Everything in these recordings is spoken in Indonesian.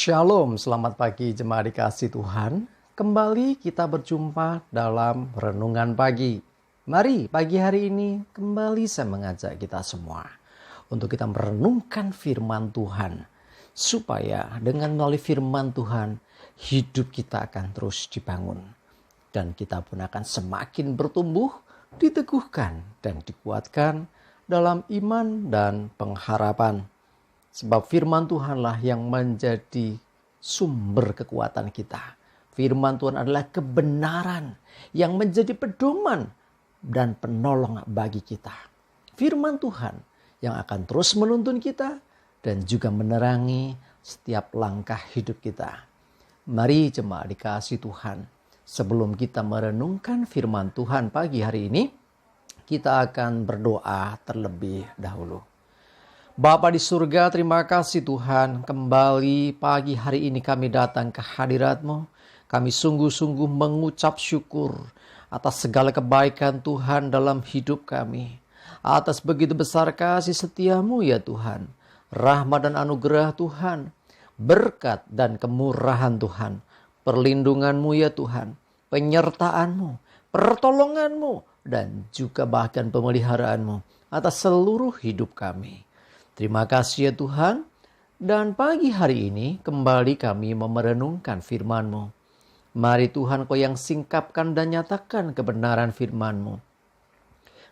Shalom, selamat pagi jemaat dikasih Tuhan. Kembali kita berjumpa dalam renungan pagi. Mari pagi hari ini kembali saya mengajak kita semua untuk kita merenungkan firman Tuhan. Supaya dengan melalui firman Tuhan hidup kita akan terus dibangun. Dan kita pun akan semakin bertumbuh, diteguhkan dan dikuatkan dalam iman dan pengharapan. Sebab firman Tuhanlah yang menjadi sumber kekuatan kita. Firman Tuhan adalah kebenaran yang menjadi pedoman dan penolong bagi kita. Firman Tuhan yang akan terus menuntun kita dan juga menerangi setiap langkah hidup kita. Mari jemaat dikasih Tuhan, sebelum kita merenungkan firman Tuhan pagi hari ini, kita akan berdoa terlebih dahulu. Bapa di surga, terima kasih Tuhan, kembali pagi hari ini kami datang ke hadirat-Mu. Kami sungguh-sungguh mengucap syukur atas segala kebaikan Tuhan dalam hidup kami. Atas begitu besar kasih setia-Mu ya Tuhan. Rahmat dan anugerah Tuhan, berkat dan kemurahan Tuhan. Perlindungan-Mu ya Tuhan, penyertaan-Mu, pertolongan-Mu, dan juga bahkan pemeliharaan-Mu atas seluruh hidup kami. Terima kasih ya Tuhan, dan pagi hari ini kembali kami merenungkan firman-Mu. Mari Tuhan Kau yang singkapkan dan nyatakan kebenaran firman-Mu.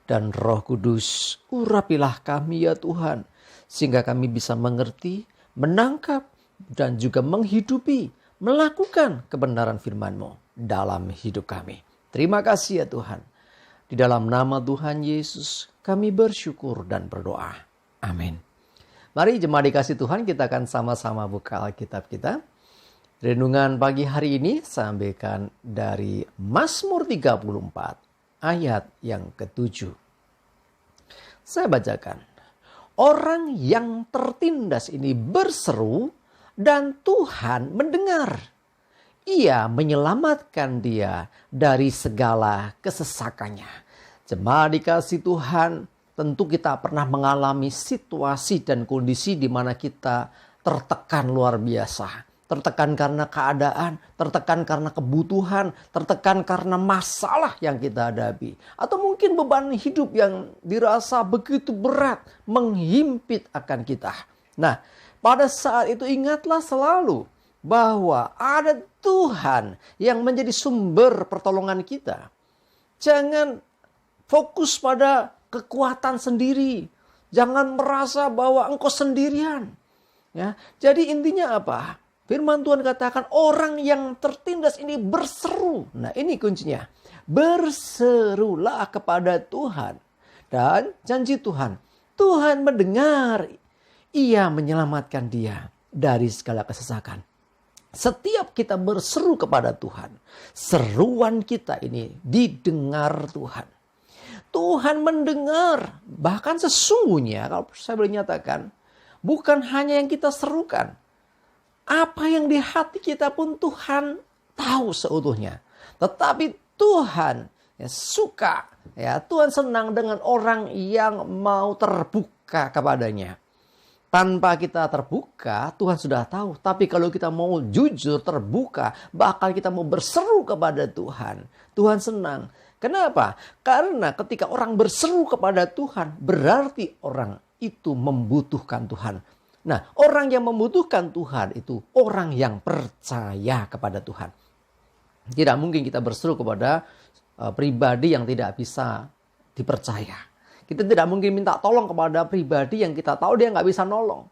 Dan Roh Kudus, urapilah kami ya Tuhan, sehingga kami bisa mengerti, menangkap, dan juga menghidupi, melakukan kebenaran firman-Mu dalam hidup kami. Terima kasih ya Tuhan. Di dalam nama Tuhan Yesus kami bersyukur dan berdoa. Amin. Mari jemaat dikasih Tuhan, kita akan sama-sama buka Alkitab kita. Renungan pagi hari ini saya ambilkan dari Mazmur 34 ayat yang ke-7. Saya bacakan. Orang yang tertindas ini berseru dan Tuhan mendengar. Ia menyelamatkan dia dari segala kesesakannya. Jemaat dikasih Tuhan, tentu kita pernah mengalami situasi dan kondisi di mana kita tertekan luar biasa. Tertekan karena keadaan, tertekan karena kebutuhan, tertekan karena masalah yang kita hadapi. Atau mungkin beban hidup yang dirasa begitu berat, menghimpit akan kita. Nah, pada saat itu ingatlah selalu bahwa ada Tuhan yang menjadi sumber pertolongan kita. Jangan fokus pada kekuatan sendiri. Jangan merasa bahwa engkau sendirian. Ya, jadi intinya apa? Firman Tuhan katakan orang yang tertindas ini berseru. Nah ini kuncinya. Berserulah kepada Tuhan. Dan janji Tuhan. Tuhan mendengar. Ia menyelamatkan dia dari segala kesesakan. Setiap kita berseru kepada Tuhan. Seruan kita ini didengar Tuhan. Tuhan mendengar, bahkan sesungguhnya kalau saya boleh nyatakan, bukan hanya yang kita serukan. Apa yang di hati kita pun Tuhan tahu seutuhnya. Tetapi Tuhan suka, Tuhan senang dengan orang yang mau terbuka kepadanya. Tanpa kita terbuka, Tuhan sudah tahu. Tapi kalau kita mau jujur, terbuka, bahkan kita mau berseru kepada Tuhan, Tuhan senang. Kenapa? Karena ketika orang berseru kepada Tuhan, berarti orang itu membutuhkan Tuhan. Nah, orang yang membutuhkan Tuhan itu orang yang percaya kepada Tuhan. Tidak mungkin kita berseru kepada pribadi yang tidak bisa dipercaya. Kita tidak mungkin minta tolong kepada pribadi yang kita tahu dia nggak bisa nolong.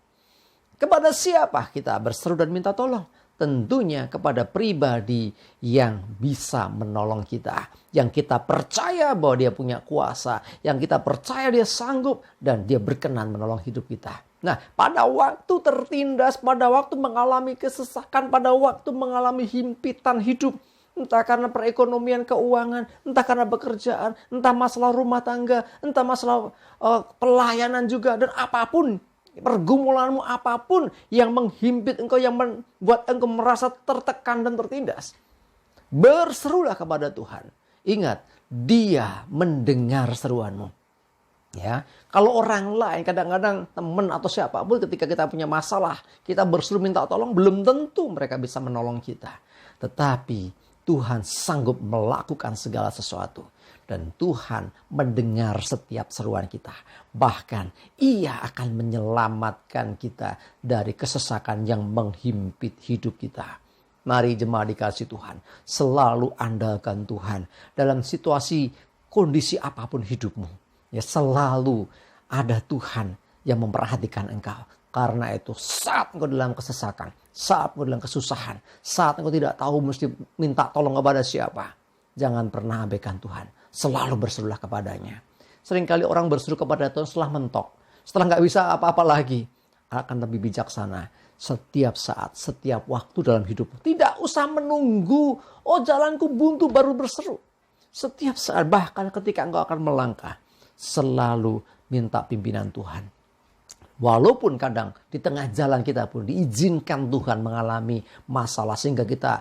Kepada siapa kita berseru dan minta tolong? Tentunya kepada pribadi yang bisa menolong kita. Yang kita percaya bahwa dia punya kuasa. Yang kita percaya dia sanggup dan dia berkenan menolong hidup kita. Nah, pada waktu tertindas, pada waktu mengalami kesesakan, pada waktu mengalami himpitan hidup. Entah karena perekonomian keuangan, entah karena pekerjaan, entah masalah rumah tangga, entah masalah pelayanan juga. Dan apapun, pergumulanmu apapun yang menghimpit engkau, yang membuat engkau merasa tertekan dan tertindas. Berserulah kepada Tuhan. Ingat, Dia mendengar seruanmu. Ya, kalau orang lain kadang-kadang teman atau siapapun ketika kita punya masalah, kita berseru minta tolong, belum tentu mereka bisa menolong kita. Tetapi Tuhan sanggup melakukan segala sesuatu. Dan Tuhan mendengar setiap seruan kita. Bahkan Ia akan menyelamatkan kita dari kesesakan yang menghimpit hidup kita. Mari jemaat dikasih Tuhan, selalu andalkan Tuhan dalam situasi kondisi apapun hidupmu. Ya, selalu ada Tuhan yang memperhatikan engkau. Karena itu saat engkau dalam kesesakan, saat engkau dalam kesusahan, saat engkau tidak tahu mesti minta tolong kepada siapa, jangan pernah abaikan Tuhan. Selalu berserulah kepadanya. Seringkali orang berseru kepada Tuhan setelah mentok, setelah nggak bisa apa-apa lagi, akan lebih bijaksana. Setiap saat, setiap waktu dalam hidupmu. Tidak usah menunggu, oh jalanku buntu baru berseru. Setiap saat, bahkan ketika engkau akan melangkah, selalu minta pimpinan Tuhan. Walaupun kadang di tengah jalan kita pun diizinkan Tuhan mengalami masalah sehingga kita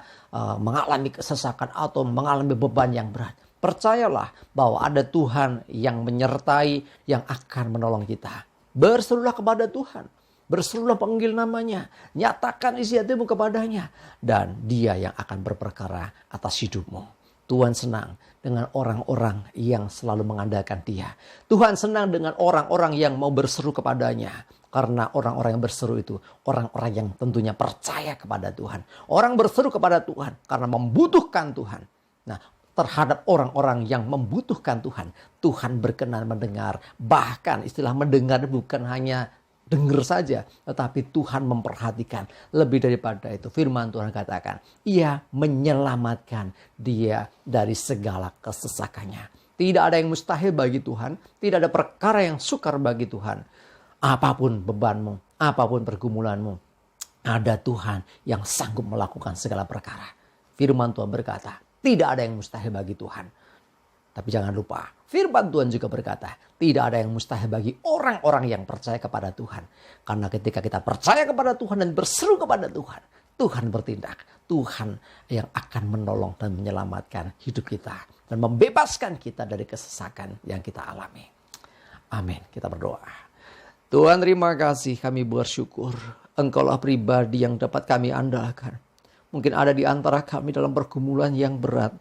mengalami kesesakan atau mengalami beban yang berat. Percayalah bahwa ada Tuhan yang menyertai, yang akan menolong kita. Berserulah kepada Tuhan. Berserulah panggil namanya. Nyatakan isi hatimu kepadanya. Dan Dia yang akan berperkara atas hidupmu. Tuhan senang dengan orang-orang yang selalu mengandalkan Dia. Tuhan senang dengan orang-orang yang mau berseru kepadanya. Karena orang-orang yang berseru itu orang-orang yang tentunya percaya kepada Tuhan. Orang berseru kepada Tuhan karena membutuhkan Tuhan. Nah, terhadap orang-orang yang membutuhkan Tuhan, Tuhan berkenan mendengar. Bahkan istilah mendengar bukan hanya dengar saja, tetapi Tuhan memperhatikan. Lebih daripada itu, firman Tuhan katakan, Ia menyelamatkan dia dari segala kesesakannya. Tidak ada yang mustahil bagi Tuhan, tidak ada perkara yang sukar bagi Tuhan. Apapun bebanmu, apapun pergumulanmu, ada Tuhan yang sanggup melakukan segala perkara. Firman Tuhan berkata, tidak ada yang mustahil bagi Tuhan. Tapi jangan lupa, firman Tuhan juga berkata, tidak ada yang mustahil bagi orang-orang yang percaya kepada Tuhan. Karena ketika kita percaya kepada Tuhan dan berseru kepada Tuhan, Tuhan bertindak. Tuhan yang akan menolong dan menyelamatkan hidup kita. Dan membebaskan kita dari kesesakan yang kita alami. Amin. Kita berdoa. Tuhan, terima kasih, kami bersyukur. Engkaulah pribadi yang dapat kami andalkan. Mungkin ada di antara kami dalam pergumulan yang berat.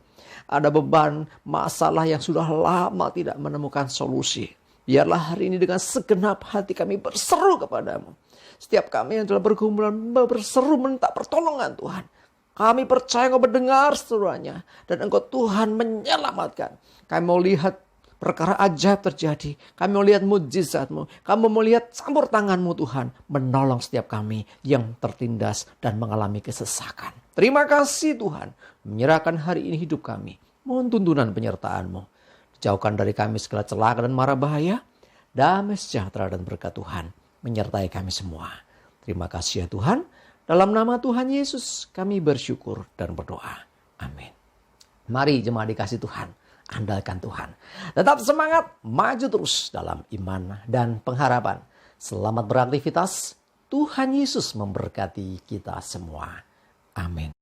Ada beban masalah yang sudah lama tidak menemukan solusi. Biarlah hari ini dengan segenap hati kami berseru kepadamu. Setiap kami yang dalam pergumulan berseru minta pertolongan Tuhan. Kami percaya Engkau mendengar seruannya. Dan Engkau Tuhan menyelamatkan. Kami mau lihat perkara ajaib terjadi. Kami mau lihat mujizat-Mu. Kami mau lihat campur tangan-Mu Tuhan. Menolong setiap kami yang tertindas dan mengalami kesesakan. Terima kasih Tuhan. Menyerahkan hari ini hidup kami. Mohon tuntunan penyertaan-Mu. Jauhkan dari kami segala celaka dan mara bahaya. Damai sejahtera dan berkat Tuhan menyertai kami semua. Terima kasih ya Tuhan. Dalam nama Tuhan Yesus kami bersyukur dan berdoa. Amin. Mari jemaat dikasih Tuhan. Andalkan Tuhan. Tetap semangat, maju terus dalam iman dan pengharapan. Selamat beraktivitas. Tuhan Yesus memberkati kita semua. Amin.